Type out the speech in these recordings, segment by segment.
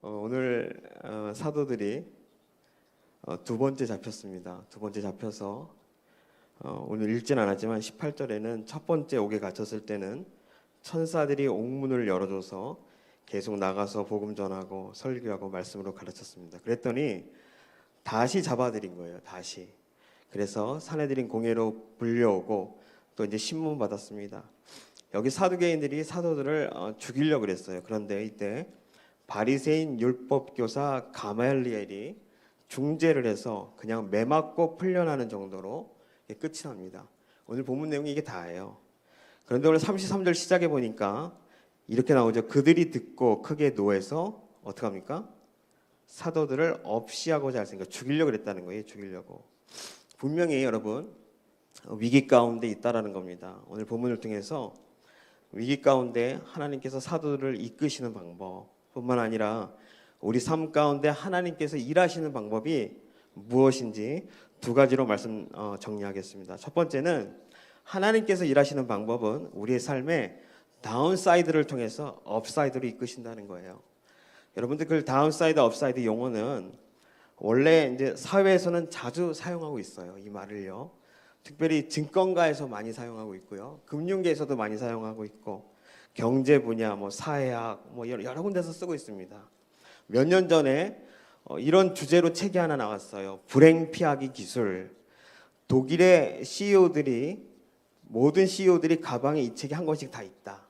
오늘 사도들이 두 번째 잡혔습니다. 두 번째 잡혀서 오늘 읽진 않았지만 18절에는 첫 번째 옥에 갇혔을 때는 천사들이 옥문을 열어줘서 계속 나가서 복음 전하고 설교하고 말씀으로 가르쳤습니다. 그랬더니 다시 잡아들인 거예요. 다시. 그래서 사내들인 공회로 불려오고 또 이제 신문 받았습니다. 여기 사두개인들이 사도들을 죽이려고 그랬어요. 그런데 이때 바리새인 율법교사 가말리엘이 중재를 해서 그냥 매맞고 풀려나는 정도로 끝이 납니다. 오늘 본문 내용이 이게 다예요. 그런데 오늘 33절 시작해 보니까 이렇게 나오죠. 그들이 듣고 크게 노해서 어떻게 합니까? 사도들을 없이하고자 했으니까 죽이려고 그랬다는 거예요. 죽이려고. 분명히 여러분 위기 가운데 있다라는 겁니다. 오늘 본문을 통해서 위기 가운데 하나님께서 사도들을 이끄시는 방법 뿐만 아니라 우리 삶 가운데 하나님께서 일하시는 방법이 무엇인지 두 가지로 말씀 정리하겠습니다. 첫 번째는 하나님께서 일하시는 방법은 우리의 삶에 다운사이드를 통해서 업사이드로 이끄신다는 거예요. 여러분들 그 다운사이드, 업사이드 용어는 원래 이제 사회에서는 자주 사용하고 있어요. 이 말을요. 특별히 증권가에서 많이 사용하고 있고요. 금융계에서도 많이 사용하고 있고 경제 분야, 사회학, 여러 군데서 쓰고 있습니다. 몇 년 전에 이런 주제로 책이 하나 나왔어요. 불행 피하기 기술. 독일의 CEO들이 모든 CEO들이 가방에 이 책이 한 권씩 다 있다.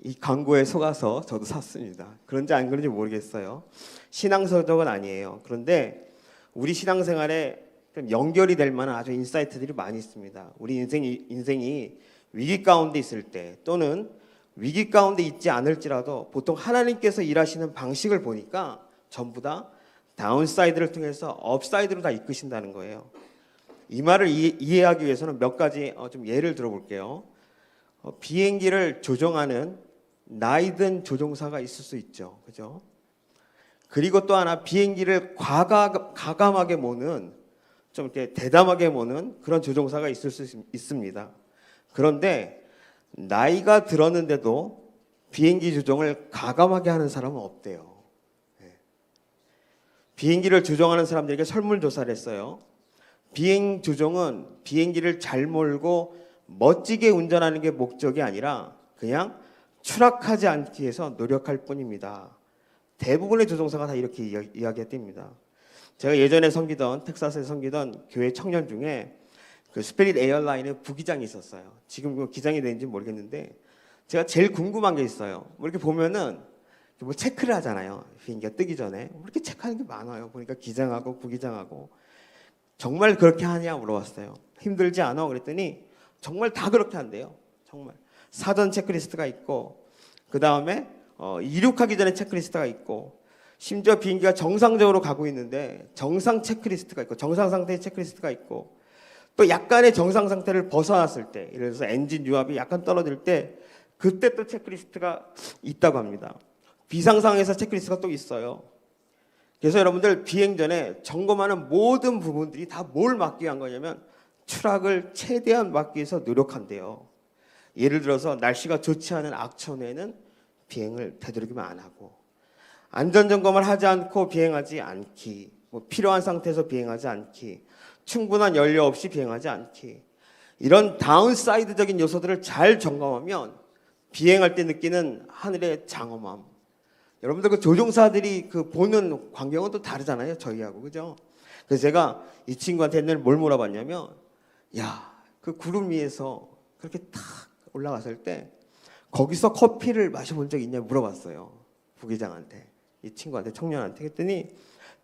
이 광고에 속아서 저도 샀습니다. 그런지 안 그런지 모르겠어요. 신앙서적은 아니에요. 그런데 우리 신앙생활에 좀 연결이 될 만한 아주 인사이트들이 많이 있습니다. 우리 인생이 위기 가운데 있을 때 또는 위기 가운데 있지 않을지라도 보통 하나님께서 일하시는 방식을 보니까 전부 다 다운사이드를 통해서 업사이드로 다 이끄신다는 거예요. 이 말을 이해하기 위해서는 몇 가지 좀 예를 들어볼게요. 비행기를 조종하는 나이든 조종사가 있을 수 있죠. 그죠? 그리고 또 하나 비행기를 과감하게 모는 좀 이렇게 대담하게 모는 그런 조종사가 있을 수 있습니다. 그런데 나이가 들었는데도 비행기 조종을 과감하게 하는 사람은 없대요. 비행기를 조종하는 사람들에게 설문조사를 했어요. 비행 조종은 비행기를 잘 몰고 멋지게 운전하는 게 목적이 아니라 그냥 추락하지 않기 위해서 노력할 뿐입니다. 대부분의 조종사가 다 이렇게 이야기했답니다. 제가 예전에 텍사스에 섬기던 교회 청년 중에 그 스피릿 에어라인의 부기장이 있었어요. 지금 기장이 되는지 모르겠는데 제가 제일 궁금한 게 있어요. 이렇게 보면은 체크를 하잖아요. 비행기가 뜨기 전에 이렇게 체크하는 게 많아요. 보니까 기장하고 부기장하고 정말 그렇게 하냐 물어봤어요. 힘들지 않아? 그랬더니 정말 다 그렇게 한대요. 정말 사전 체크리스트가 있고 그 다음에 이륙하기 전에 체크리스트가 있고 심지어 비행기가 정상적으로 가고 있는데 정상 체크리스트가 있고 정상 상태의 체크리스트가 있고 또 약간의 정상 상태를 벗어났을 때 예를 들어서 엔진 유압이 약간 떨어질 때 그때 또 체크리스트가 있다고 합니다. 비상상에서 체크리스트가 또 있어요. 그래서 여러분들 비행 전에 점검하는 모든 부분들이 다 뭘 막기 위한 거냐면 추락을 최대한 막기 위해서 노력한대요. 예를 들어서 날씨가 좋지 않은 악천후에는 비행을 되도록이면 안 하고 안전점검을 하지 않고 비행하지 않기, 필요한 상태에서 비행하지 않기, 충분한 연료 없이 비행하지 않기 이런 다운사이드적인 요소들을 잘 점검하면 비행할 때 느끼는 하늘의 장엄함 여러분들 그 조종사들이 그 보는 광경은 또 다르잖아요. 저희하고 그죠? 그래서 제가 이 친구한테 옛날에 뭘 물어봤냐면 그 구름 위에서 그렇게 탁 올라갔을 때 거기서 커피를 마셔본 적 있냐 물어봤어요. 부기장한테 이 친구한테 청년한테 그랬더니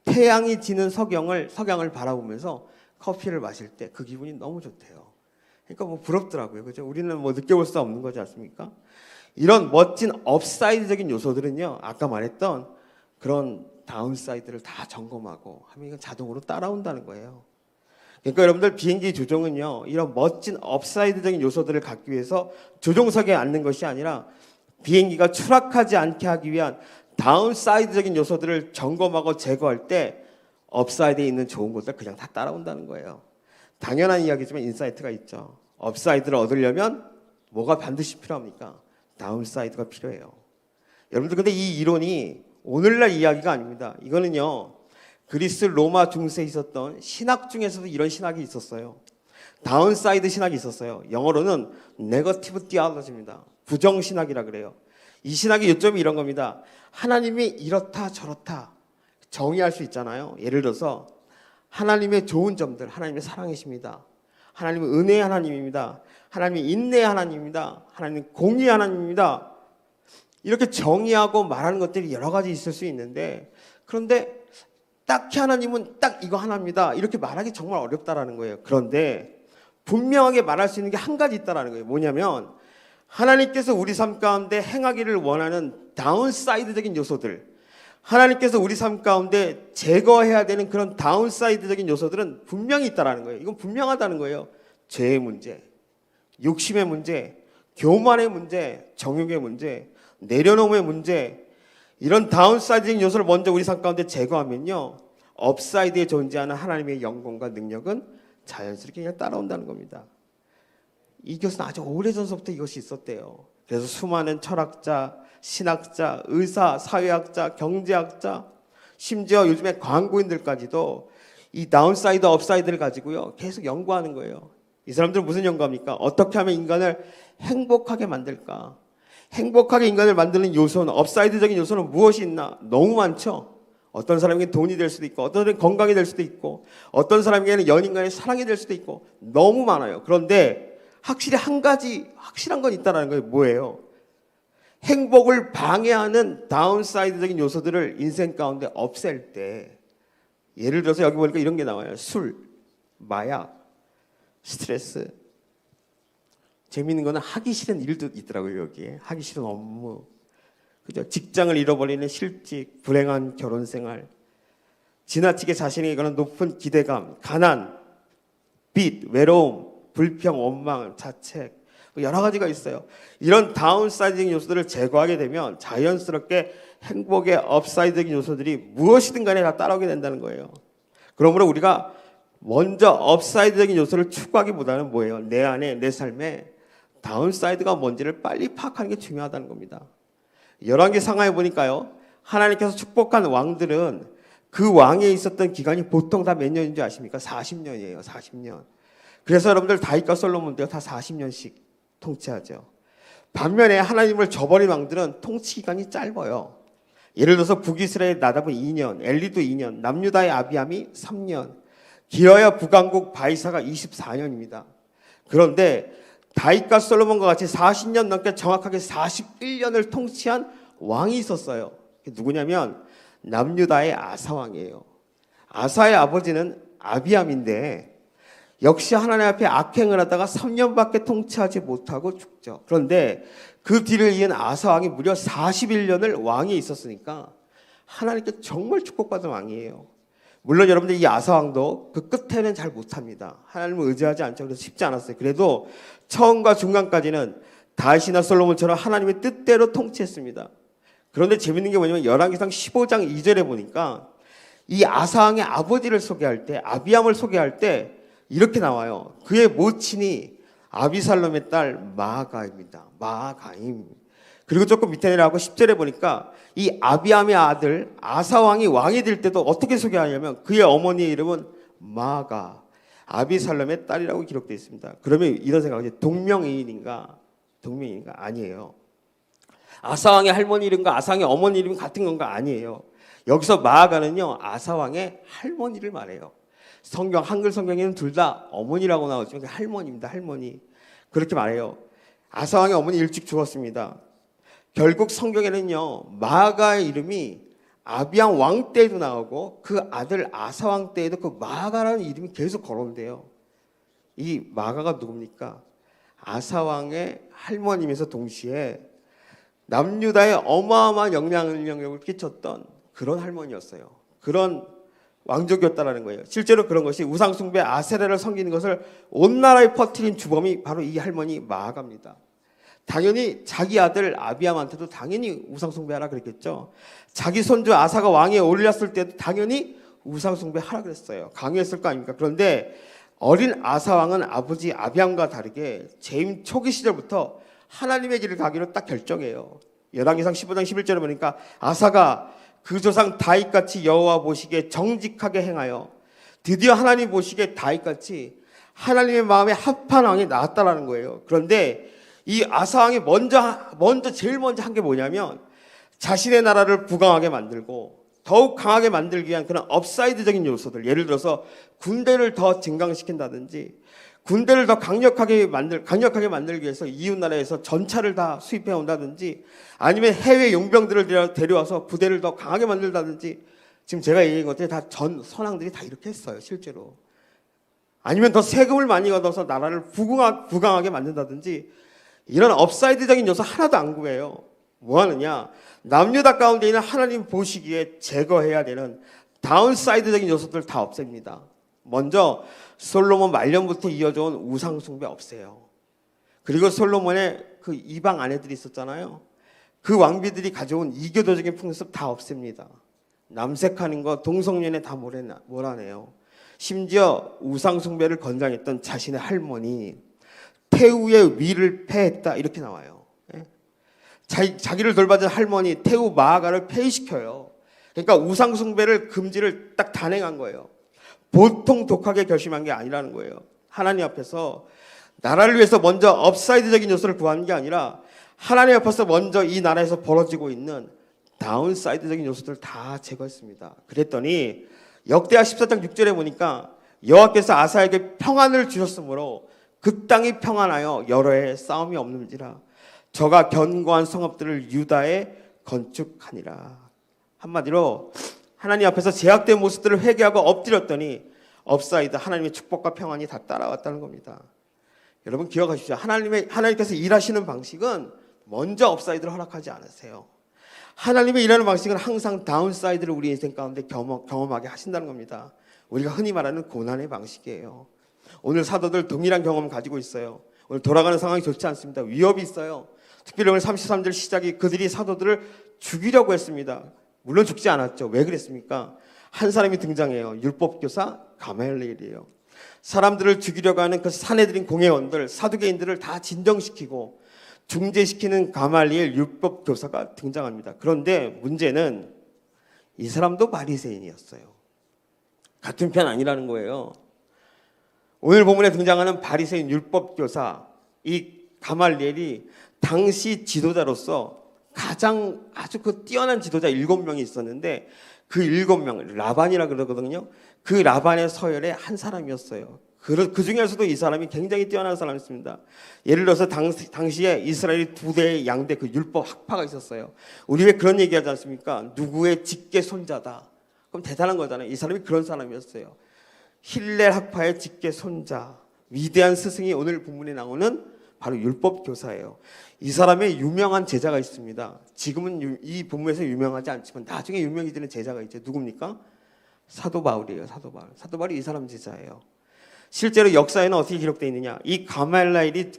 태양이 지는 석양을 바라보면서 커피를 마실 때 그 기분이 너무 좋대요. 그러니까 부럽더라고요. 그죠? 우리는 느껴볼 수 없는 거지 않습니까? 이런 멋진 업사이드적인 요소들은요. 아까 말했던 그런 다운사이드를 다 점검하고 하면 이건 자동으로 따라온다는 거예요. 그러니까 여러분들 비행기 조종은요. 이런 멋진 업사이드적인 요소들을 갖기 위해서 조종석에 앉는 것이 아니라 비행기가 추락하지 않게 하기 위한 다운사이드적인 요소들을 점검하고 제거할 때 업사이드에 있는 좋은 것들 그냥 다 따라온다는 거예요. 당연한 이야기지만 인사이트가 있죠. 업사이드를 얻으려면 뭐가 반드시 필요합니까? 다운사이드가 필요해요. 여러분들 근데 이 이론이 오늘날 이야기가 아닙니다. 이거는요, 그리스 로마 중세에 있었던 신학 중에서도 이런 신학이 있었어요. 다운사이드 신학이 있었어요. 영어로는 네거티브 디알로지입니다. 부정신학이라 그래요. 이 신학의 요점이 이런 겁니다. 하나님이 이렇다 저렇다 정의할 수 있잖아요. 예를 들어서 하나님의 좋은 점들, 하나님의 사랑이십니다. 하나님은 은혜의 하나님입니다. 하나님이 인내의 하나님입니다. 하나님은 공의의 하나님입니다. 이렇게 정의하고 말하는 것들이 여러 가지 있을 수 있는데, 그런데 딱히 하나님은 딱 이거 하나입니다. 이렇게 말하기 정말 어렵다라는 거예요. 그런데 분명하게 말할 수 있는 게 한 가지 있다라는 거예요. 뭐냐면 하나님께서 우리 삶 가운데 행하기를 원하는 다운사이드적인 요소들, 하나님께서 우리 삶 가운데 제거해야 되는 그런 다운사이드적인 요소들은 분명히 있다라는 거예요. 이건 분명하다는 거예요. 죄의 문제, 욕심의 문제, 교만의 문제, 정욕의 문제, 내려놓음의 문제, 이런 다운사이드적인 요소를 먼저 우리 삶 가운데 제거하면요, 업사이드에 존재하는 하나님의 영광과 능력은 자연스럽게 그냥 따라온다는 겁니다. 이것은 아주 오래전서부터 이것이 있었대요. 그래서 수많은 철학자, 신학자, 의사, 사회학자, 경제학자, 심지어 요즘에 광고인들까지도 이 다운사이드, 업사이드를 가지고요 계속 연구하는 거예요. 이 사람들은 무슨 연구합니까? 어떻게 하면 인간을 행복하게 만들까? 행복하게 인간을 만드는 요소는, 업사이드적인 요소는 무엇이 있나? 너무 많죠. 어떤 사람에게는 돈이 될 수도 있고, 어떤 사람에게는 건강이 될 수도 있고, 어떤 사람에게는 연인간의 사랑이 될 수도 있고, 너무 많아요. 그런데 확실히 한 가지 확실한 건 있다는 거예요. 뭐예요? 행복을 방해하는 다운사이드적인 요소들을 인생 가운데 없앨 때, 예를 들어서 여기 보니까 이런 게 나와요. 술, 마약, 스트레스. 재미있는 거는 하기 싫은 일도 있더라고요. 여기에 하기 싫은 업무, 그죠? 직장을 잃어버리는 실직, 불행한 결혼 생활, 지나치게 자신에게 관한 높은 기대감, 가난, 빚, 외로움, 불평, 원망, 자책, 여러 가지가 있어요. 이런 다운사이드적인 요소들을 제거하게 되면 자연스럽게 행복의 업사이드적인 요소들이 무엇이든 간에 다 따라오게 된다는 거예요. 그러므로 우리가 먼저 업사이드적인 요소를 추구하기보다는 뭐예요? 내 안에, 내 삶에 다운사이드가 뭔지를 빨리 파악하는 게 중요하다는 겁니다. 열왕기 상하에 보니까요, 하나님께서 축복한 왕들은 그 왕에 있었던 기간이 보통 다 몇 년인 줄 아십니까? 40년이에요. 40년. 그래서 여러분들 다윗과 솔로몬도 다 40년씩 통치하죠. 반면에 하나님을 저버린 왕들은 통치 기간이 짧아요. 예를 들어서 북이스라엘 나답은 2년, 엘리도 2년, 남유다의 아비암이 3년, 길어야 북왕국 바이사가 24년입니다. 그런데 다윗과 솔로몬과 같이 40년 넘게 정확하게 41년을 통치한 왕이 있었어요. 누구냐면 남유다의 아사왕이에요. 아사의 아버지는 아비암인데 역시 하나님 앞에 악행을 하다가 3년밖에 통치하지 못하고 죽죠. 그런데 그 뒤를 이은 아사왕이 무려 41년을 왕이 있었으니까 하나님께 정말 축복받은 왕이에요. 물론 여러분들 이 아사왕도 그 끝에는 잘 못합니다. 하나님을 의지하지 않죠. 그래서 쉽지 않았어요. 그래도 처음과 중간까지는 다윗이나 솔로몬처럼 하나님의 뜻대로 통치했습니다. 그런데 재밌는 게 뭐냐면 열왕기상 15장 2절에 보니까 이 아사왕의 아버지를 소개할 때, 아비암을 소개할 때 이렇게 나와요. 그의 모친이 아비살롬의 딸 마아가입니다. 마아가임. 그리고 조금 밑에 내려가고 10절에 보니까 이 아비암의 아들 아사왕이 왕이 될 때도 어떻게 소개하냐면 그의 어머니의 이름은 마아가, 아비살롬의 딸이라고 기록되어 있습니다. 그러면 이런 생각이죠. 동명이인인가? 동명이인가? 아니에요. 아사왕의 할머니 이름과 아사왕의 어머니 이름이 같은 건가? 아니에요. 여기서 마아가는요, 아사왕의 할머니를 말해요. 성경, 한글 성경에는 둘 다 어머니라고 나오지만 할머니입니다. 할머니. 그렇게 말해요. 아사왕의 어머니 일찍 죽었습니다. 결국 성경에는요, 마아가의 이름이 아비암 왕 때에도 나오고 그 아들 아사왕 때에도 그 마아가라는 이름이 계속 거론돼요. 이 마아가가 누굽니까? 아사왕의 할머니면서 동시에 남유다에 어마어마한 영향력을 끼쳤던 그런 할머니였어요. 그런 왕족이었다라는 거예요. 실제로 그런 것이 우상숭배 아세라를 섬기는 것을 온 나라에 퍼뜨린 주범이 바로 이 할머니 마아가입니다. 당연히 자기 아들 아비암한테도 당연히 우상숭배하라 그랬겠죠. 자기 손주 아사가 왕위에 올렸을 때도 당연히 우상숭배하라 그랬어요. 강요했을 거 아닙니까? 그런데 어린 아사 왕은 아버지 아비암과 다르게 재임 초기 시절부터 하나님의 길을 가기로 딱 결정해요. 열왕기상 15장 11절에 보니까 아사가 그 조상 다윗같이 여호와 보시기에 정직하게 행하여 드디어 하나님 보시기에 다윗같이 하나님의 마음에 합한 왕이 나왔다라는 거예요. 그런데 이 아사 왕이 제일 먼저 한 게 뭐냐면 자신의 나라를 부강하게 만들고 더욱 강하게 만들기 위한 그런 업사이드적인 요소들, 예를 들어서 군대를 더 증강시킨다든지 군대를 더 강력하게 만들기 위해서 이웃 나라에서 전차를 다 수입해 온다든지 아니면 해외 용병들을 데려와서 부대를 더 강하게 만들다든지 지금 제가 얘기한 것들이 다 전 선왕들이 다 이렇게 했어요, 실제로. 아니면 더 세금을 많이 걷어서 나라를 부강하게 만든다든지 이런 업사이드적인 요소 하나도 안 구해요. 뭐 하느냐? 남유다 가운데 있는 하나님 보시기에 제거해야 되는 다운사이드적인 요소들 다 없앱니다. 먼저 솔로몬 말년부터 이어져온 우상 숭배 없애요. 그리고 솔로몬의 그 이방 아내들이 있었잖아요. 그 왕비들이 가져온 이교도적인 풍습 다 없앱니다. 남색하는 거, 동성연애 다 몰아내요. 심지어 우상 숭배를 권장했던 자신의 할머니 태우의 위를 폐했다 이렇게 나와요. 자기를 돌봐준 할머니 태우 마아가를 폐위시켜요. 그러니까 우상 숭배를 금지를 딱 단행한 거예요. 보통 독하게 결심한 게 아니라는 거예요. 하나님 앞에서 나라를 위해서 먼저 업사이드적인 요소를 구하는 게 아니라 하나님 앞에서 먼저 이 나라에서 벌어지고 있는 다운사이드적인 요소들을 다 제거했습니다. 그랬더니 역대하 14장 6절에 보니까 여호와께서 아사에게 평안을 주셨으므로 그 땅이 평안하여 여러 해 싸움이 없는지라 저가 견고한 성읍들을 유다에 건축하니라. 한마디로 하나님 앞에서 제약된 모습들을 회개하고 엎드렸더니 업사이드 하나님의 축복과 평안이 다 따라왔다는 겁니다. 여러분 기억하십시오. 하나님께서 일하시는 방식은 먼저 업사이드를 허락하지 않으세요. 하나님의 일하는 방식은 항상 다운사이드를 우리 인생 가운데 경험하게 하신다는 겁니다. 우리가 흔히 말하는 고난의 방식이에요. 오늘 사도들 동일한 경험을 가지고 있어요. 오늘 돌아가는 상황이 좋지 않습니다. 위협이 있어요. 특별히 오늘 33절 시작이 그들이 사도들을 죽이려고 했습니다. 물론 죽지 않았죠. 왜 그랬습니까? 한 사람이 등장해요. 율법교사 가말리엘이에요. 사람들을 죽이려고 하는 그 사내들인 공회원들, 사두개인들을 다 진정시키고 중재시키는 가말리엘 율법교사가 등장합니다. 그런데 문제는 이 사람도 바리새인이었어요. 같은 편 아니라는 거예요. 오늘 본문에 등장하는 바리새인 율법교사 이 가말리엘이 당시 지도자로서 가장 아주 그 뛰어난 지도자 7명이 있었는데 그 7명 라반이라 그러거든요. 그 라반의 서열의 한 사람이었어요. 그 중에서도 이 사람이 굉장히 뛰어난 사람이었습니다. 예를 들어서 당시에 이스라엘이 2대의 양대 그 율법 학파가 있었어요. 우리 왜 그런 얘기하지 않습니까? 누구의 직계 손자다. 그럼 대단한 거잖아요. 이 사람이 그런 사람이었어요. 힐렐 학파의 직계 손자, 위대한 스승이 오늘 본문에 나오는 바로 율법 교사예요. 이 사람의 유명한 제자가 있습니다. 지금은 이 본문에서 유명하지 않지만 나중에 유명해지는 제자가 있죠. 누굽니까? 사도 바울이에요. 사도 바울이 이 사람 제자예요. 실제로 역사에는 어떻게 기록되어 있느냐? 이 가말라엘이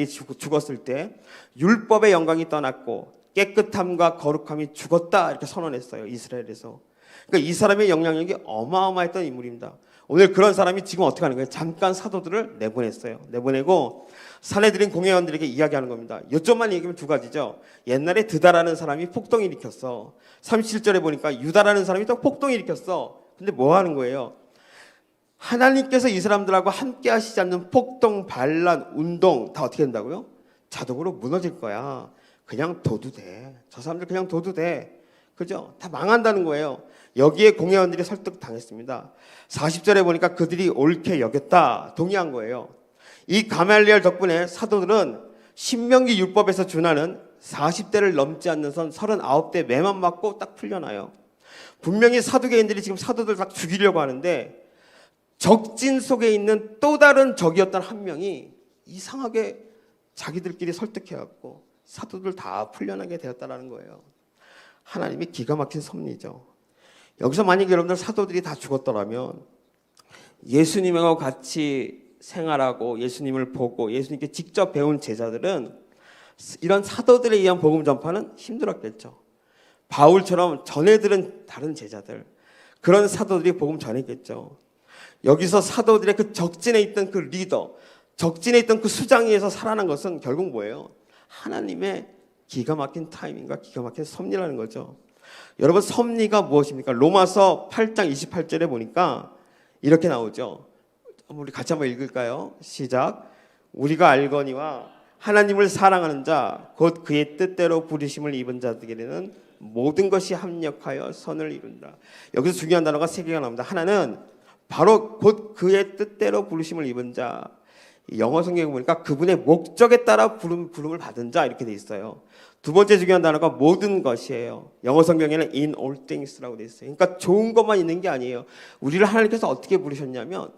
죽었을 때 율법의 영광이 떠났고 깨끗함과 거룩함이 죽었다 이렇게 선언했어요. 이스라엘에서. 그러니까 이 사람의 영향력이 어마어마했던 인물입니다. 오늘 그런 사람이 지금 어떻게 하는 거예요? 잠깐 사도들을 내보냈어요. 내보내고 사내들인 공회원들에게 이야기하는 겁니다. 요점만 얘기하면 2가지죠. 옛날에 드다라는 사람이 폭동 일으켰어. 37절에 보니까 유다라는 사람이 또 폭동 일으켰어. 근데 뭐 하는 거예요? 하나님께서 이 사람들하고 함께 하시지 않는 폭동, 반란, 운동 다 어떻게 된다고요? 자동으로 무너질 거야. 그냥 둬도 돼. 저 사람들 그냥 둬도 돼. 그죠? 다 망한다는 거예요. 여기에 공회원들이 설득당했습니다. 40절에 보니까 그들이 옳게 여겼다. 동의한 거예요. 이 가말리엘 덕분에 사도들은 신명기 율법에서 준하는 40대를 넘지 않는 선 39대 매만 맞고 딱 풀려나요. 분명히 사두개인들이 지금 사도들 다 죽이려고 하는데 적진 속에 있는 또 다른 적이었던 한 명이 이상하게 자기들끼리 설득해갖고 사도들 다 풀려나게 되었다는 거예요. 하나님이 기가 막힌 섭리죠. 여기서 만약에 여러분들 사도들이 다 죽었더라면 예수님하고 같이 생활하고 예수님을 보고 예수님께 직접 배운 제자들은 이런 사도들에 의한 복음 전파는 힘들었겠죠. 바울처럼 전해 들은 다른 제자들, 그런 사도들이 복음 전했겠죠. 여기서 사도들의 그 적진에 있던 그 리더, 적진에 있던 그 수장위에서 살아난 것은 결국 뭐예요? 하나님의 기가 막힌 타이밍과 기가 막힌 섭리라는 거죠. 여러분 섭리가 무엇입니까? 로마서 8장 28절에 보니까 이렇게 나오죠. 우리 같이 한번 읽을까요? 시작. 우리가 알거니와 하나님을 사랑하는 자 곧 그의 뜻대로 부르심을 입은 자들에게는 모든 것이 합력하여 선을 이룬다. 여기서 중요한 단어가 세 개가 나옵니다. 하나는 바로 곧 그의 뜻대로 부르심을 입은 자. 영어 성경에 보니까 그분의 목적에 따라 부름을 받은 자 이렇게 돼 있어요. 두 번째 중요한 단어가 모든 것이에요. 영어 성경에는 in all things라고 돼 있어요. 그러니까 좋은 것만 있는 게 아니에요. 우리를 하나님께서 어떻게 부르셨냐면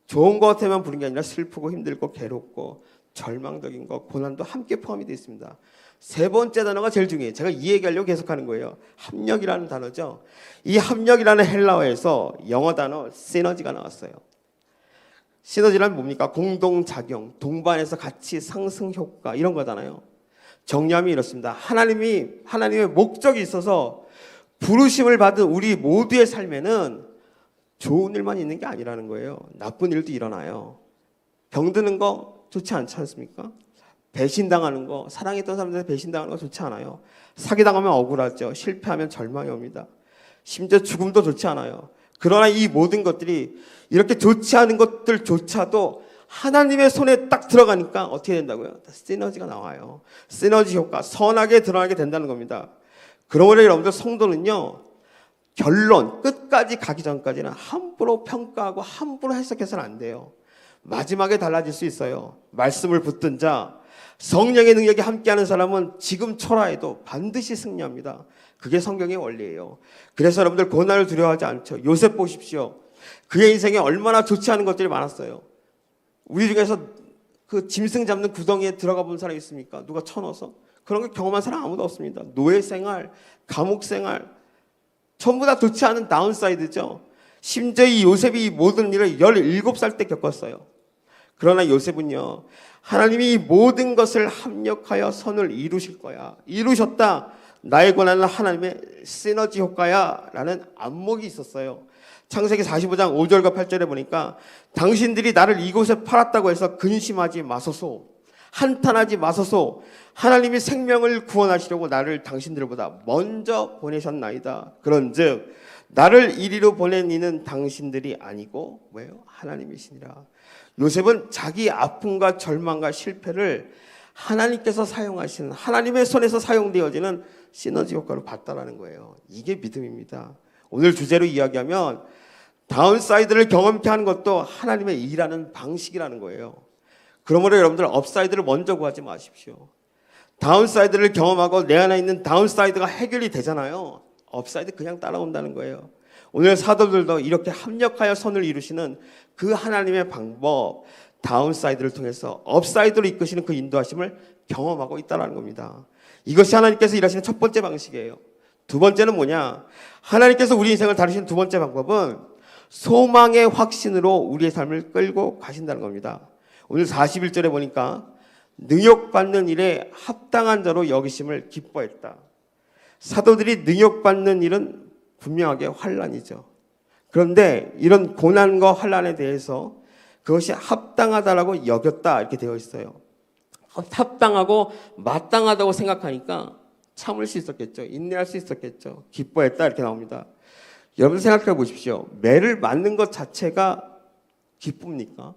좋은 것에만 부른 게 아니라 슬프고 힘들고 괴롭고 절망적인 것, 고난도 함께 포함이 되어 있습니다. 세 번째 단어가 제일 중요해요. 제가 이 얘기하려고 계속하는 거예요. 합력이라는 단어죠. 이 합력이라는 헬라어에서 영어 단어 시너지가 나왔어요. 시너지란 뭡니까? 공동작용, 동반해서 같이 상승 효과 이런 거잖아요. 정리하면 이렇습니다. 하나님의 목적이 있어서 부르심을 받은 우리 모두의 삶에는 좋은 일만 있는 게 아니라는 거예요. 나쁜 일도 일어나요. 병드는 거 좋지 않지 않습니까? 배신당하는 거, 사랑했던 사람들한테 배신당하는 거 좋지 않아요. 사기당하면 억울하죠. 실패하면 절망이 옵니다. 심지어 죽음도 좋지 않아요. 그러나 이 모든 것들이 이렇게 좋지 않은 것들조차도 하나님의 손에 딱 들어가니까 어떻게 된다고요? 시너지가 나와요. 시너지 효과, 선하게 드러나게 된다는 겁니다. 그러므로 여러분들 성도는요, 결론, 끝까지 가기 전까지는 함부로 평가하고 함부로 해석해서는 안 돼요. 마지막에 달라질 수 있어요. 말씀을 붙든 자, 성령의 능력이 함께하는 사람은 지금 초라해도 반드시 승리합니다. 그게 성경의 원리예요. 그래서 여러분들 고난을 두려워하지 않죠. 요셉 보십시오. 그의 인생에 얼마나 좋지 않은 것들이 많았어요. 우리 중에서 그 짐승 잡는 구덩이에 들어가 본 사람이 있습니까? 누가 쳐넣어서? 그런 걸 경험한 사람 아무도 없습니다. 노예 생활, 감옥 생활, 전부 다 좋지 않은 다운사이드죠. 심지어 이 요셉이 이 모든 일을 17살 때 겪었어요. 그러나 요셉은요, 하나님이 이 모든 것을 합력하여 선을 이루실 거야. 이루셨다. 나의 고난은 하나님의 시너지 효과야. 라는 안목이 있었어요. 창세기 45장 5절과 8절에 보니까 당신들이 나를 이곳에 팔았다고 해서 근심하지 마소서. 한탄하지 마소서. 하나님이 생명을 구원하시려고 나를 당신들보다 먼저 보내셨나이다. 그런즉 나를 이리로 보낸 이는 당신들이 아니고 뭐예요? 하나님이시니라. 요셉은 자기 아픔과 절망과 실패를 하나님께서 사용하시는, 하나님의 손에서 사용되어지는 시너지 효과를 봤다라는 거예요. 이게 믿음입니다. 오늘 주제로 이야기하면 다운사이드를 경험케 하는 것도 하나님의 일하는 방식이라는 거예요. 그러므로 여러분들 업사이드를 먼저 구하지 마십시오. 다운사이드를 경험하고 내 안에 있는 다운사이드가 해결이 되잖아요. 업사이드 그냥 따라온다는 거예요. 오늘 사도들도 이렇게 합력하여 선을 이루시는 그 하나님의 방법, 다운사이드를 통해서 업사이드로 이끄시는 그 인도하심을 경험하고 있다는 겁니다. 이것이 하나님께서 일하시는 첫 번째 방식이에요. 두 번째는 뭐냐? 하나님께서 우리 인생을 다루시는 두 번째 방법은 소망의 확신으로 우리의 삶을 끌고 가신다는 겁니다. 오늘 41절에 보니까 능욕받는 일에 합당한 자로 여기심을 기뻐했다. 사도들이 능욕받는 일은 분명하게 환난이죠. 그런데 이런 고난과 환난에 대해서 그것이 합당하다라고 여겼다 이렇게 되어 있어요. 합당하고 마땅하다고 생각하니까 참을 수 있었겠죠. 인내할 수 있었겠죠. 기뻐했다 이렇게 나옵니다. 여러분 생각해 보십시오. 매를 맞는 것 자체가 기쁩니까?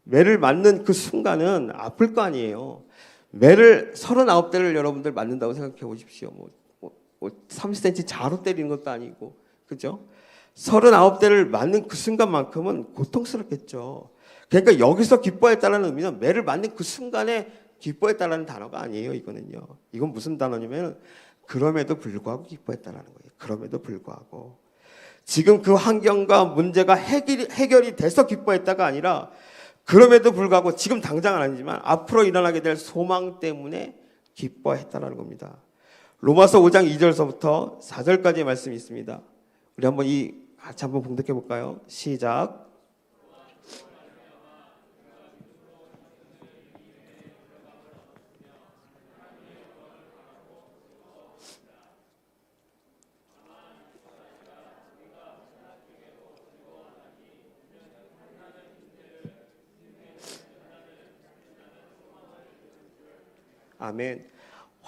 매를 맞는 그 순간은 아플 거 아니에요. 매를 39대를 여러분들 맞는다고 생각해 보십시오. 30cm 자로 때리는 것도 아니고, 그죠? 39대를 맞는 그 순간만큼은 고통스럽겠죠. 그러니까 여기서 기뻐했다는 의미는 매를 맞는 그 순간에 기뻐했다는 단어가 아니에요. 이거는요. 이건 무슨 단어냐면 그럼에도 불구하고 기뻐했다는 거예요. 그럼에도 불구하고 지금 그 환경과 문제가 해결이 돼서 기뻐했다가 아니라 그럼에도 불구하고 지금 당장은 아니지만 앞으로 일어나게 될 소망 때문에 기뻐했다는 겁니다. 로마서 5장 2절서부터 4절까지의 말씀이 있습니다. 우리 한번 같이 한번 봉독해 볼까요? 시작. 아멘.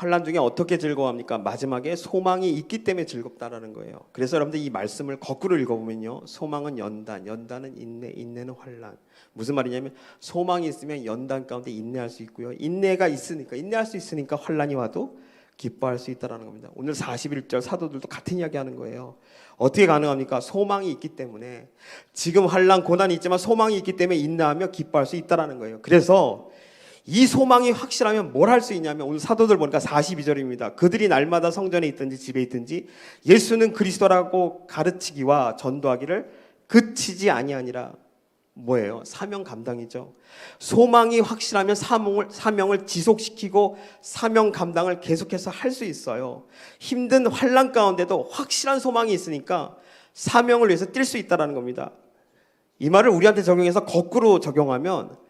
환난 중에 어떻게 즐거워합니까? 마지막에 소망이 있기 때문에 즐겁다라는 거예요. 그래서 여러분들 이 말씀을 거꾸로 읽어보면요, 소망은 연단, 연단은 인내, 인내는 환난. 무슨 말이냐면 소망이 있으면 연단 가운데 인내할 수 있고요, 인내가 있으니까, 인내할 수 있으니까 환난이 와도 기뻐할 수 있다는 겁니다. 오늘 41절 사도들도 같은 이야기 하는 거예요. 어떻게 가능합니까? 소망이 있기 때문에. 지금 환난 고난이 있지만 소망이 있기 때문에 인내하며 기뻐할 수 있다는 거예요. 그래서 이 소망이 확실하면 뭘 할 수 있냐면, 오늘 사도들 보니까 42절입니다. 그들이 날마다 성전에 있든지 집에 있든지 예수는 그리스도라고 가르치기와 전도하기를 그치지 아니하니라. 뭐예요? 사명 감당이죠. 소망이 확실하면 사명을 지속시키고 사명 감당을 계속해서 할 수 있어요. 힘든 환난 가운데도 확실한 소망이 있으니까 사명을 위해서 뛸 수 있다는 겁니다. 이 말을 우리한테 적용해서 거꾸로 적용하면,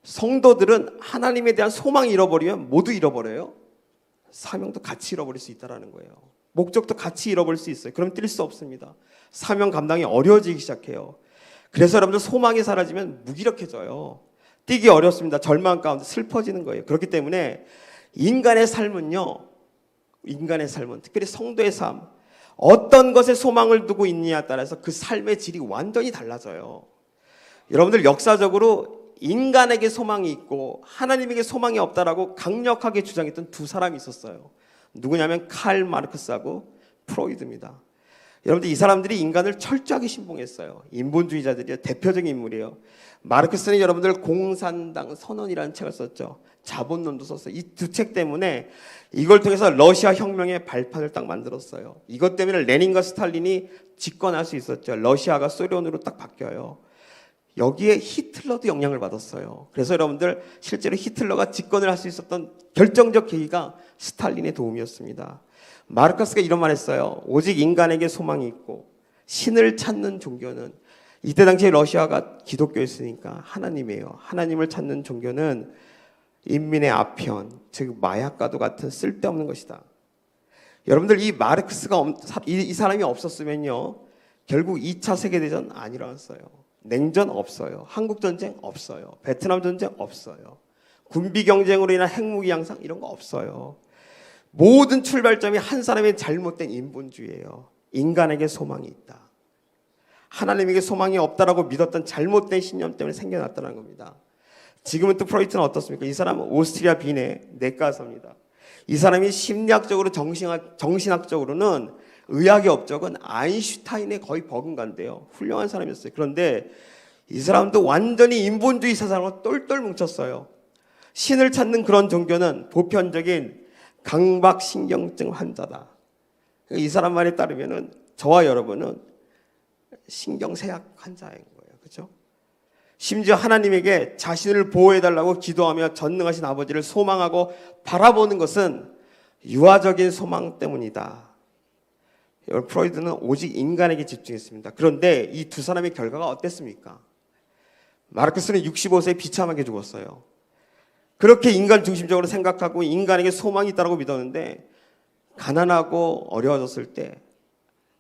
성도들은 하나님에 대한 소망이 잃어버리면 모두 잃어버려요. 사명도 같이 잃어버릴 수 있다는 거예요. 목적도 같이 잃어버릴 수 있어요. 그럼 뛸 수 없습니다. 사명 감당이 어려워지기 시작해요. 그래서 여러분들 소망이 사라지면 무기력해져요. 뛰기 어렵습니다. 절망 가운데 슬퍼지는 거예요. 그렇기 때문에 인간의 삶은, 특별히 성도의 삶, 어떤 것에 소망을 두고 있느냐에 따라서 그 삶의 질이 완전히 달라져요. 여러분들 역사적으로 인간에게 소망이 있고 하나님에게 소망이 없다라고 강력하게 주장했던 두 사람이 있었어요. 누구냐면 칼 마르크스하고 프로이드입니다. 여러분들 이 사람들이 인간을 철저하게 신봉했어요. 인본주의자들이요, 대표적인 인물이에요. 마르크스는 여러분들 공산당 선언이라는 책을 썼죠. 자본론도 썼어요. 이 두 책 때문에, 이걸 통해서 러시아 혁명의 발판을 딱 만들었어요. 이것 때문에 레닌과 스탈린이 집권할 수 있었죠. 러시아가 소련으로 딱 바뀌어요. 여기에 히틀러도 영향을 받았어요. 그래서 여러분들 실제로 히틀러가 집권을 할 수 있었던 결정적 계기가 스탈린의 도움이었습니다. 마르크스가 이런 말 했어요. 오직 인간에게 소망이 있고 신을 찾는 종교는, 이때 당시에 러시아가 기독교였으니까 하나님이에요. 하나님을 찾는 종교는 인민의 아편, 즉 마약과도 같은 쓸데없는 것이다. 여러분들 이 마르크스가, 이 사람이 없었으면요, 결국 2차 세계대전 안 일어났어요. 냉전 없어요. 한국전쟁 없어요. 베트남 전쟁 없어요. 군비 경쟁으로 인한 핵무기 양상 이런 거 없어요. 모든 출발점이 한 사람의 잘못된 인본주의예요. 인간에게 소망이 있다. 하나님에게 소망이 없다라고 믿었던 잘못된 신념 때문에 생겨났다는 겁니다. 지금은 또 프로이트는 어떻습니까? 이 사람은 오스트리아 빈의 내과의사입니다. 이 사람이 심리학적으로 정신학적으로는, 의학의 업적은 아인슈타인의 거의 버금가인데요. 훌륭한 사람이었어요. 그런데 이 사람도 완전히 인본주의 사상으로 똘똘 뭉쳤어요. 신을 찾는 그런 종교는 보편적인 강박신경증 환자다. 이 사람 말에 따르면은 저와 여러분은 신경쇠약 환자인 거예요. 그렇죠? 심지어 하나님에게 자신을 보호해달라고 기도하며 전능하신 아버지를 소망하고 바라보는 것은 유아적인 소망 때문이다. 프로이드는 오직 인간에게 집중했습니다. 그런데 이 두 사람의 결과가 어땠습니까? 마르크스는 65세에 비참하게 죽었어요. 그렇게 인간 중심적으로 생각하고 인간에게 소망이 있다고 믿었는데, 가난하고 어려워졌을 때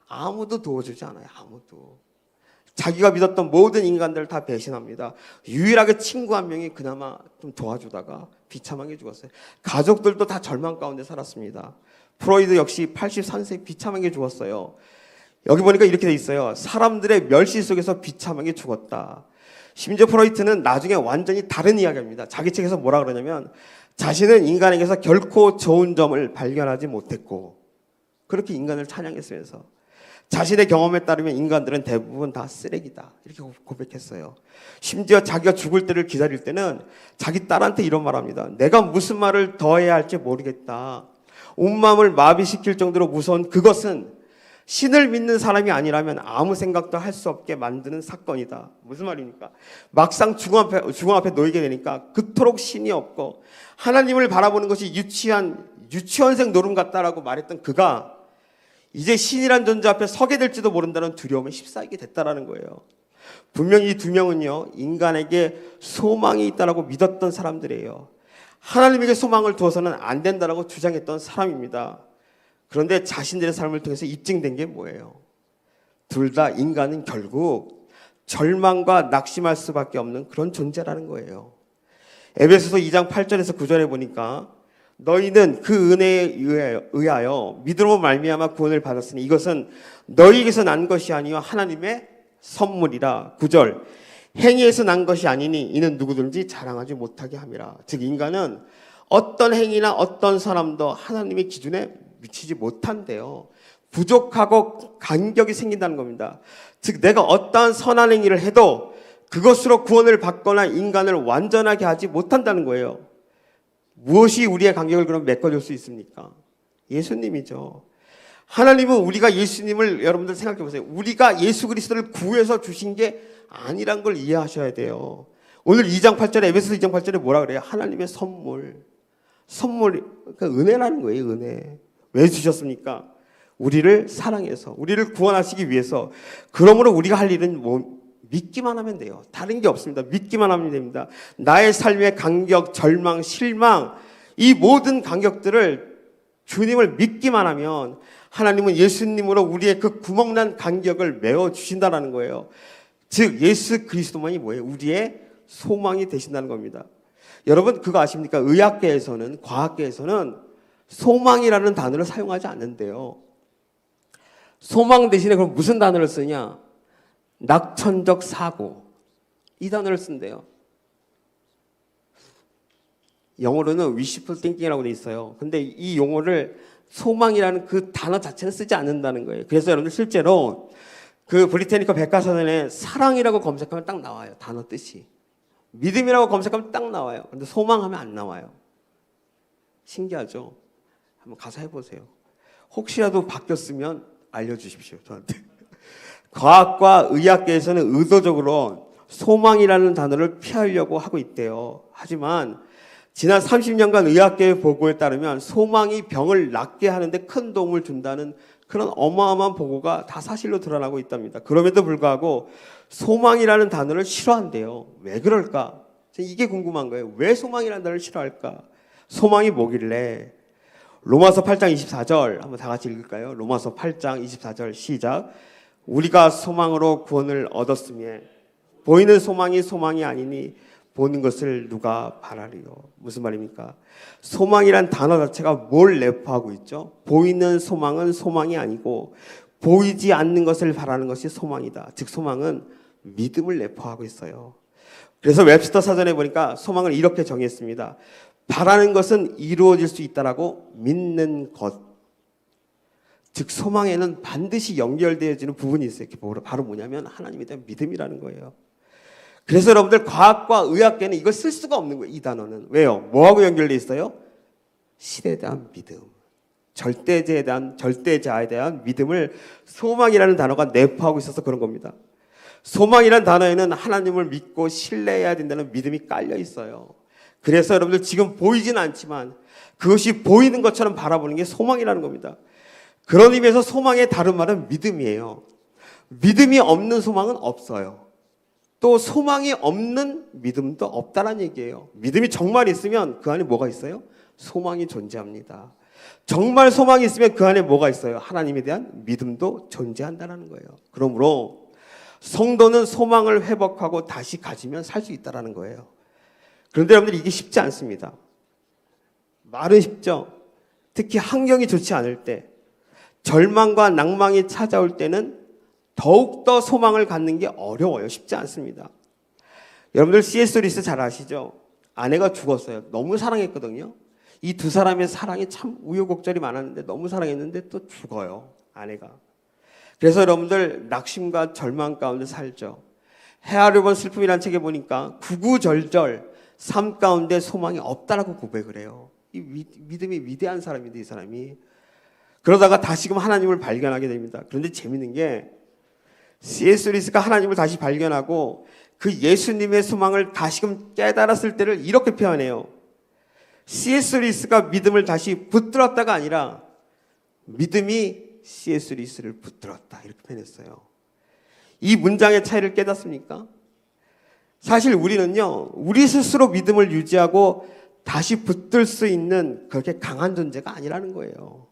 아무도 도와주지 않아요. 아무도. 자기가 믿었던 모든 인간들을 다 배신합니다. 유일하게 친구 한 명이 그나마 좀 도와주다가 비참하게 죽었어요. 가족들도 다 절망 가운데 살았습니다. 프로이드 역시 83세에 비참하게 죽었어요. 여기 보니까 이렇게 돼 있어요. 사람들의 멸시 속에서 비참하게 죽었다. 심지어 프로이트는 나중에 완전히 다른 이야기입니다. 자기 책에서 뭐라 그러냐면, 자신은 인간에게서 결코 좋은 점을 발견하지 못했고, 그렇게 인간을 찬양했으면서 자신의 경험에 따르면 인간들은 대부분 다 쓰레기다, 이렇게 고백했어요. 심지어 자기가 죽을 때를 기다릴 때는 자기 딸한테 이런 말합니다. 내가 무슨 말을 더 해야 할지 모르겠다. 온 마음을 마비시킬 정도로 무서운 그것은 신을 믿는 사람이 아니라면 아무 생각도 할 수 없게 만드는 사건이다. 무슨 말입니까? 막상 죽음 앞에 놓이게 되니까 그토록 신이 없고 하나님을 바라보는 것이 유치원생 노름 같다라고 말했던 그가 이제 신이란 존재 앞에 서게 될지도 모른다는 두려움에 휩싸이게 됐다라는 거예요. 분명히 이 두 명은요, 인간에게 소망이 있다라고 믿었던 사람들이에요. 하나님에게 소망을 두어서는 안 된다라고 주장했던 사람입니다. 그런데 자신들의 삶을 통해서 입증된 게 뭐예요? 둘 다 인간은 결국 절망과 낙심할 수밖에 없는 그런 존재라는 거예요. 에베소서 2장 8절에서 9절에 보니까 너희는 그 은혜에 의하여 믿음으로 말미암아 구원을 받았으니 이것은 너희에게서 난 것이 아니요 하나님의 선물이라. 9절 행위에서 난 것이 아니니 이는 누구든지 자랑하지 못하게 함이라. 즉 인간은 어떤 행위나 어떤 사람도 하나님의 기준에 미치지 못한대요. 부족하고 간격이 생긴다는 겁니다. 즉 내가 어떠한 선한 행위를 해도 그것으로 구원을 받거나 인간을 완전하게 하지 못한다는 거예요. 무엇이 우리의 간격을 그럼 메꿔줄 수 있습니까? 예수님이죠. 하나님은 우리가 예수님을, 여러분들 생각해 보세요. 우리가 예수 그리스도를 구해서 주신 게 아니란 걸 이해하셔야 돼요. 오늘 2장 8절에, 에베소서 2장 8절에 뭐라 그래요? 하나님의 선물, 그러니까 은혜라는 거예요. 은혜. 왜 주셨습니까? 우리를 사랑해서, 우리를 구원하시기 위해서. 그러므로 우리가 할 일은 믿기만 하면 돼요. 다른 게 없습니다. 믿기만 하면 됩니다. 나의 삶의 간격, 절망, 실망, 이 모든 간격들을 주님을 믿기만 하면 하나님은 예수님으로 우리의 그 구멍난 간격을 메워주신다는 거예요. 즉 예수 그리스도만이 뭐예요? 우리의 소망이 되신다는 겁니다. 여러분 그거 아십니까? 의학계에서는, 과학계에서는 소망이라는 단어를 사용하지 않는데요. 소망 대신에 그럼 무슨 단어를 쓰냐? 낙천적 사고, 이 단어를 쓴대요. 영어로는 wishful thinking이라고 돼 있어요. 근데 이 용어를 소망이라는 그 단어 자체는 쓰지 않는다는 거예요. 그래서 여러분들 실제로 그 브리테니커 백과사전에 사랑이라고 검색하면 딱 나와요. 단어 뜻이. 믿음이라고 검색하면 딱 나와요. 근데 소망하면 안 나와요. 신기하죠? 한번 가서 해보세요. 혹시라도 바뀌었으면 알려주십시오. 저한테. 과학과 의학계에서는 의도적으로 소망이라는 단어를 피하려고 하고 있대요. 하지만 지난 30년간 의학계의 보고에 따르면 소망이 병을 낫게 하는데 큰 도움을 준다는 그런 어마어마한 보고가 다 사실로 드러나고 있답니다. 그럼에도 불구하고 소망이라는 단어를 싫어한대요. 왜 그럴까? 이게 궁금한 거예요. 왜 소망이라는 단어를 싫어할까? 소망이 뭐길래? 로마서 8장 24절 한번 다 같이 읽을까요? 로마서 8장 24절 시작. 우리가 소망으로 구원을 얻었으며 보이는 소망이 소망이 아니니 보는 것을 누가 바라리요. 무슨 말입니까? 소망이란 단어 자체가 뭘 내포하고 있죠? 보이는 소망은 소망이 아니고 보이지 않는 것을 바라는 것이 소망이다. 즉 소망은 믿음을 내포하고 있어요. 그래서 웹스터 사전에 보니까 소망을 이렇게 정의했습니다. 바라는 것은 이루어질 수 있다라고 믿는 것. 즉 소망에는 반드시 연결되어지는 부분이 있어요. 바로 뭐냐면 하나님에 대한 믿음이라는 거예요. 그래서 여러분들 과학과 의학계는 이걸 쓸 수가 없는 거예요. 이 단어는. 왜요? 뭐하고 연결되어 있어요? 신에 대한 믿음. 절대자에 대한 믿음을 소망이라는 단어가 내포하고 있어서 그런 겁니다. 소망이라는 단어에는 하나님을 믿고 신뢰해야 된다는 믿음이 깔려 있어요. 그래서 여러분들 지금 보이진 않지만 그것이 보이는 것처럼 바라보는 게 소망이라는 겁니다. 그런 의미에서 소망의 다른 말은 믿음이에요. 믿음이 없는 소망은 없어요. 또 소망이 없는 믿음도 없다는 얘기예요. 믿음이 정말 있으면 그 안에 뭐가 있어요? 소망이 존재합니다. 정말 소망이 있으면 그 안에 뭐가 있어요? 하나님에 대한 믿음도 존재한다는 거예요. 그러므로 성도는 소망을 회복하고 다시 가지면 살 수 있다는 거예요. 그런데 여러분들 이게 쉽지 않습니다. 말은 쉽죠. 특히 환경이 좋지 않을 때, 절망과 낭망이 찾아올 때는 더욱더 소망을 갖는 게 어려워요. 쉽지 않습니다. 여러분들 C.S. 루이스 잘 아시죠? 아내가 죽었어요. 너무 사랑했거든요. 이 두 사람의 사랑이 참 우여곡절이 많았는데 너무 사랑했는데 또 죽어요. 아내가. 그래서 여러분들 낙심과 절망 가운데 살죠. 헤아려본 슬픔이라는 책에 보니까 구구절절 삶 가운데 소망이 없다라고 고백을 해요. 이 믿음이 위대한 사람인데 이 사람이. 그러다가 다시금 하나님을 발견하게 됩니다. 그런데 재밌는 게 C.S. 루이스가 하나님을 다시 발견하고 그 예수님의 소망을 다시금 깨달았을 때를 이렇게 표현해요. C.S. 루이스가 믿음을 다시 붙들었다가 아니라 믿음이 C.S. 루이스를 붙들었다 이렇게 표현했어요. 이 문장의 차이를 깨닫습니까? 사실 우리는요, 우리 스스로 믿음을 유지하고 다시 붙들 수 있는 그렇게 강한 존재가 아니라는 거예요.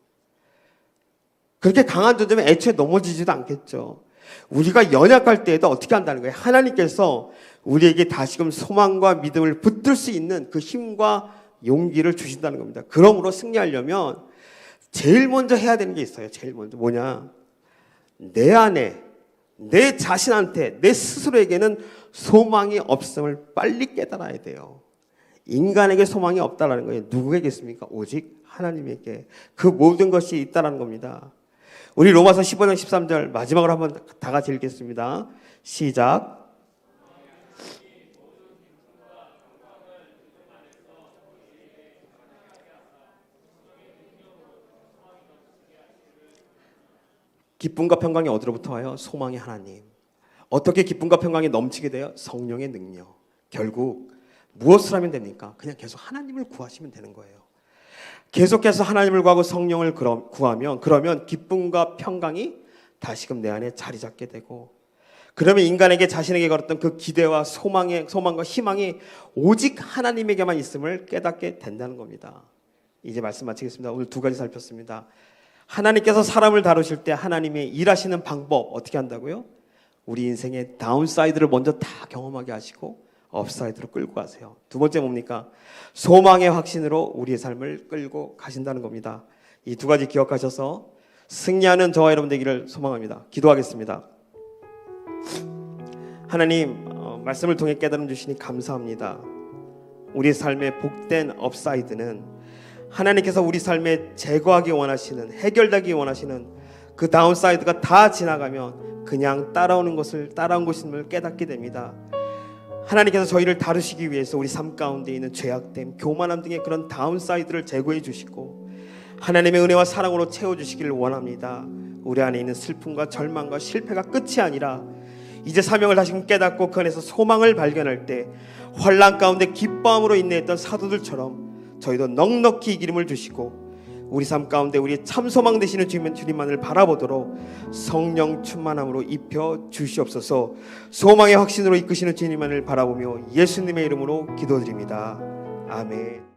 그렇게 강한 존재면 애초에 넘어지지도 않겠죠. 우리가 연약할 때에도 어떻게 한다는 거예요? 하나님께서 우리에게 다시금 소망과 믿음을 붙들 수 있는 그 힘과 용기를 주신다는 겁니다. 그러므로 승리하려면 제일 먼저 해야 되는 게 있어요. 제일 먼저 뭐냐? 내 안에, 내 자신한테, 내 스스로에게는 소망이 없음을 빨리 깨달아야 돼요. 인간에게 소망이 없다라는 거예요. 누구에게 있습니까? 오직 하나님에게 그 모든 것이 있다라는 겁니다. 우리 로마서 15장 13절 마지막으로 한번 다 같이 읽겠습니다. 시작. 기쁨과 평강이 어디로부터 와요? 소망의 하나님. 어떻게 기쁨과 평강이 넘치게 돼요? 성령의 능력. 결국 무엇을 하면 됩니까? 그냥 계속 하나님을 구하시면 되는 거예요. 계속해서 하나님을 구하고 성령을 구하면 그러면 기쁨과 평강이 다시금 내 안에 자리 잡게 되고, 그러면 인간에게 자신에게 걸었던 그 기대와 소망과 희망이 오직 하나님에게만 있음을 깨닫게 된다는 겁니다. 이제 말씀 마치겠습니다. 오늘 두 가지 살폈습니다. 하나님께서 사람을 다루실 때 하나님의 일하시는 방법 어떻게 한다고요? 우리 인생의 다운사이드를 먼저 다 경험하게 하시고 업사이드로 끌고 가세요. 두 번째 뭡니까? 소망의 확신으로 우리의 삶을 끌고 가신다는 겁니다. 이 두 가지 기억하셔서 승리하는 저와 여러분 되기를 소망합니다. 기도하겠습니다. 하나님, 말씀을 통해 깨달음 주시니 감사합니다. 우리의 삶의 복된 업사이드는 하나님께서 우리 삶에 제거하기 원하시는, 해결되기 원하시는 그 다운사이드가 다 지나가면 그냥 따라온 것임을 깨닫게 됩니다. 하나님께서 저희를 다루시기 위해서 우리 삶 가운데 있는 죄악됨, 교만함 등의 그런 다운사이드를 제거해 주시고 하나님의 은혜와 사랑으로 채워주시기를 원합니다. 우리 안에 있는 슬픔과 절망과 실패가 끝이 아니라 이제 사명을 다시금 깨닫고 그 안에서 소망을 발견할 때 환난 가운데 기뻐함으로 인내했던 사도들처럼 저희도 넉넉히 기름을 주시고 우리 삶 가운데 우리의 참 소망 되시는 주님만을 바라보도록 성령 충만함으로 입혀 주시옵소서. 소망의 확신으로 이끄시는 주님만을 바라보며 예수님의 이름으로 기도드립니다. 아멘.